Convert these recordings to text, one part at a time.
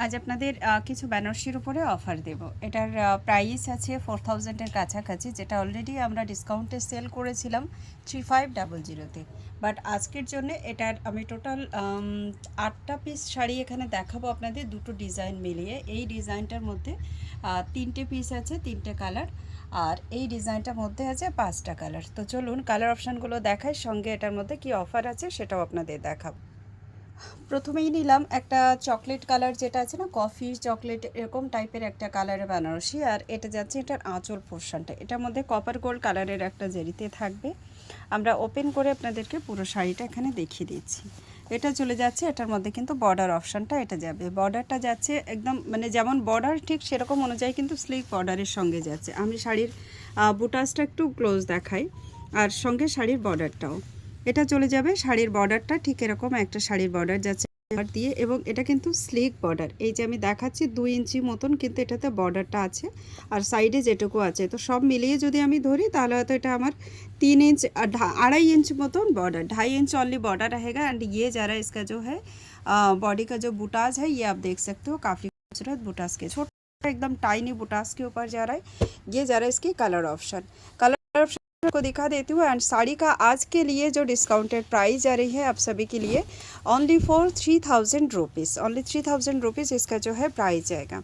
আজ আপনাদের কিছু বেনারসির উপরে অফার দেব। এটার প্রাইস আছে 4000-এর কাছাকাছি, যেটা অলরেডি আমরা ডিসকাউন্টে সেল করেছিলাম 3500-তে। বাট আজকের জন্য এটার আমি টোটাল 8টা পিস শাড়ি এখানে দেখাবো আপনাদের, দুটো ডিজাইন মিলিয়ে। এই ডিজাইনটার মধ্যে 3টে পিস আছে, 3টে কালার, আর এই ডিজাইনটার মধ্যে আছে 5টা কালার। তো চলুন কালার অপশানগুলো দেখাই, সঙ্গে এটার মধ্যে কি অফার আছে সেটাও আপনাদের দেখাবো। প্রথমেই নিলাম একটা চকলেট কালার, যেটা আছে না কফি চকলেট এরকম টাইপের একটা কালারের বেনারসি। আর এটা যাচ্ছে এটার আঁচল পোর্শনটা, এটার মধ্যে কপার গোল্ড কালারের একটা জেরিতে থাকবে। আমরা ওপেন করে আপনাদেরকে পুরো শাড়িটা এখানে দেখিয়ে দিচ্ছি। এটা চলে যাচ্ছে, এটার মধ্যে কিন্তু বর্ডার অপশানটা এটা যাবে, বর্ডারটা যাচ্ছে একদম মানে যেমন বর্ডার ঠিক সেরকম অনুযায়ী কিন্তু স্লিক বর্ডারের সঙ্গে যাচ্ছে। আমি শাড়ির বুটাসটা একটু ক্লোজ দেখাই, আর সঙ্গে শাড়ির বর্ডারটাও এটা চলে যাবে। শাড়ির বর্ডারটা ঠিক এরকম একটা শাড়ির বর্ডার যাচ্ছে দিয়ে, এবং এটা কিন্তু স্লিক বর্ডার। এই যে আমি দেখাচ্ছি 2 ইঞ্চি মতন কিন্তু এটাতে বর্ডারটা আছে, আর সাইডে যেটুকু আছে। তো সব মিলিয়ে যদি আমি ধরি তাহলে হয়তো এটা আমার 3 इंच 2.5 इंच मतन बॉर्डर, 2.5 इंच ऑनली बॉर्डर रहेगा। एंड ये ज़रा इसका जो है बॉडी का जो बुटास है ये आप देख सकते हो, काफ़ी खूबसूरत बुटास के छोटा एकदम टाइनी बुटास के ऊपर जा रहा है। ये ज़रा इसकी कलर ऑप्शन को दिखा देती हूँ। एंड साड़ी का आज के लिए जो डिस्काउंटेड प्राइस जा रही है आप सभी के लिए only for 3000 rupees, only 3000 rupees इसका जो है प्राइस जाएगा।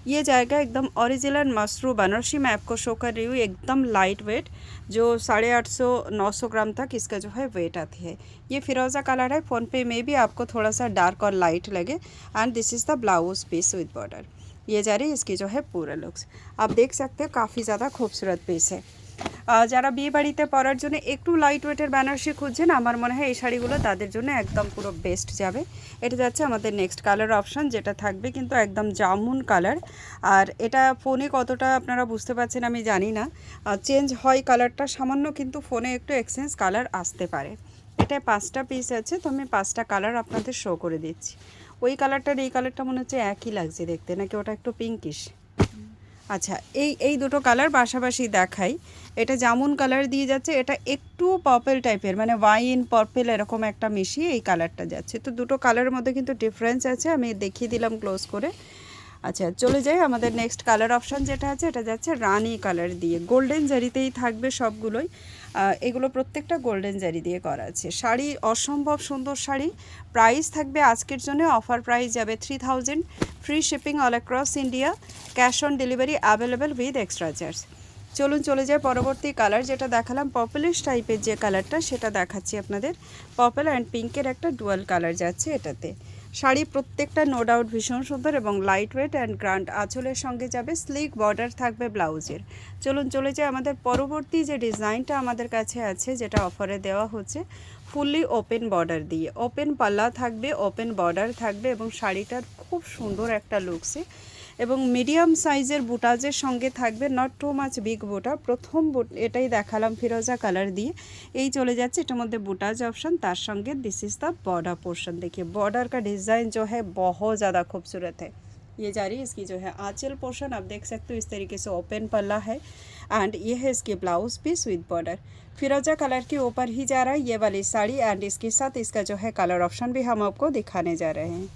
ये जाएगा एकदम ओरिजिनल मसरू बनारसी, मैं आपको शो कर रही हूँ, एकदम लाइट वेट, जो 850-900 ग्राम तक इसका जो है वेट आती है। ये फिरोज़ा कलर है, फ़ोन पे में भी आपको थोड़ा सा डार्क और लाइट लगे। And this is the blouse piece with border. ये जा रही है इसकी जो है पूरा लुक्स, आप देख सकते हो काफ़ी ज़्यादा खूबसूरत पीस है। যারা বিয়ে বাড়িতে পরার জন্য একটু লাইট ওয়েটের বেনারসি খুঁজছেন, আমার মনে হয় এই শাড়িগুলো তাদের জন্য একদম পুরো বেস্ট যাবে। এটা যাচ্ছে আমাদের নেক্সট কালার অপশান, যেটা থাকবে কিন্তু একদম জামুন কালার। আর এটা ফোনে কতটা আপনারা বুঝতে পারছেন আমি জানি না, চেঞ্জ হয় কালারটা সামান্য, কিন্তু ফোনে একটু এক্সচেঞ্জ কালার আসতে পারে। এটা 5টা পিস আছে, তো আমি 5টা কালার আপনাদের শো করে দিচ্ছি। ওই কালারটার এই কালারটা মনে হচ্ছে একই লাগছে দেখতে, নাকি ওটা একটু পিঙ্কিশ? আচ্ছা, এই দুটো কালার পাশাপাশি দেখাই। এটা জামুন কালার দিয়ে যাচ্ছে, এটা একটু পার্পল টাইপের, মানে ওয়াইন পার্পল এরকম একটা মিশিয়ে এই কালারটা যাচ্ছে। তো দুটো কালারের মধ্যে কিন্তু ডিফারেন্স আছে, আমি দেখিয়ে দিলাম ক্লোজ করে। আচ্ছা, চলে যাই আমাদের নেক্সট কালার অপশান যেটা আছে, এটা যাচ্ছে রানি কালার দিয়ে, গোল্ডেন জারিতেই থাকবে সবগুলোই। এগুলো প্রত্যেকটা গোল্ডেন জারি দিয়ে করা আছে। শাড়ি অসম্ভব সুন্দর শাড়ি। প্রাইস থাকবে আজকের জন্য অফার প্রাইস যাবে 3000, free shipping all across India, cash on delivery available with extra charge. চলুন চলে যায় পরবর্তী কালার, যেটা দেখালাম পার্পলিশ টাইপের যে কালারটা, সেটা দেখাচ্ছি আপনাদের। পার্পল অ্যান্ড পিঙ্কের একটা ডুয়াল কালার যাচ্ছে এটাতে। শাড়ি প্রত্যেকটা নো ডাউট ভীষণ সুন্দর এবং লাইট ওয়েট অ্যান্ড গ্র্যান্ড, আঁচলের সঙ্গে যাবে, স্লিক বর্ডার থাকবে ব্লাউজের। চলুন চলে যাই আমাদের পরবর্তী যে ডিজাইনটা আমাদের কাছে আছে, যেটা অফারে দেওয়া হচ্ছে ফুললি ওপেন বর্ডার দিয়ে। ওপেন পাল্লা থাকবে, ওপেন বর্ডার থাকবে, এবং শাড়িটার খুব সুন্দর একটা লুকসে, এবং মিডিয়াম সাইজের বুটাজের সঙ্গে থাকবে, নট টু মাচ বিগ বুটা। প্রথম এটাই দেখালাম ফিরোজা কালার দিয়ে, এই চলে যাচ্ছে এটার মধ্যে बुटाज ऑप्शन, तार संगे this is the border portion. देखिए बॉर्डर का डिज़ाइन जो है बहुत ज़्यादा खूबसूरत है। ये जा रही है इसकी जो है आंचल पोर्शन, आप देख सकते हो इस तरीके से ओपन पल्ला है। एंड ये है इसकी ब्लाउज पीस विद बॉर्डर, फिरोजा कलर के ऊपर ही जा रहा है ये वाली साड़ी। एंड इसके साथ इसका जो है कलर ऑप्शन भी हम आपको दिखाने जा रहे हैं।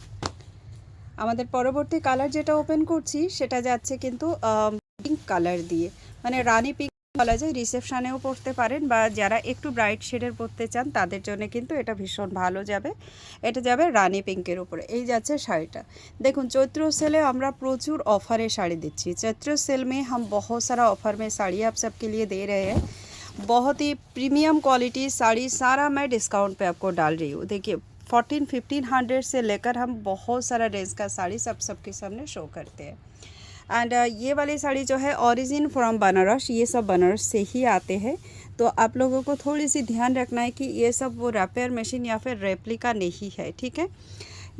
আমাদের পরবর্তী কালার যেটা ওপেন করছি সেটা যাচ্ছে কিন্তু পিঙ্ক কালার দিয়ে, মানে রানী পিঙ্ক বলা যায়। রিসেপশানেও পরতে পারেন, বা যারা একটু ব্রাইট শেডের পরতে চান তাদের জন্য কিন্তু এটা ভীষণ ভালো যাবে। এটা যাবে রানী পিঙ্কের উপরে। এই যাচ্ছে শাড়িটা। দেখুন চৈত্র সেলে আমরা প্রচুর অফারে শাড়ি দিচ্ছি। चैत्र सेल में हम बहुत सारा ऑफ़र में साड़ी आप सबके लिए दे रहे हैं। बहुत ही प्रीमियम क्वालिटी साड़ी सारा मैं डिस्काउंट पे आपको डाल रही हूँ। देखिए 1400-1500 से लेकर हम बहुत सारा रेंज का साड़ी सबके सामने शो करते हैं। एंड ये वाली साड़ी जो है ओरिजिन फ्रॉम बनारस, ये सब बनारस से ही आते हैं। तो आप लोगों को थोड़ी सी ध्यान रखना है कि ये सब वो रैपर मशीन या फिर रेप्लिका नहीं है, ठीक है।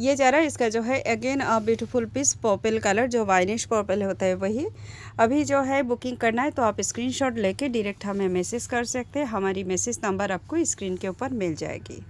ये जा रहा है इसका जो है again beautiful piece purple colour, जो वाइनिश पर्पल होता है वही। अभी जो है बुकिंग करना है तो आप स्क्रीनशॉट लेके डायरेक्ट हमें मैसेज कर सकते हैं, हमारी मैसेज नंबर आपको स्क्रीन के ऊपर मिल जाएगी।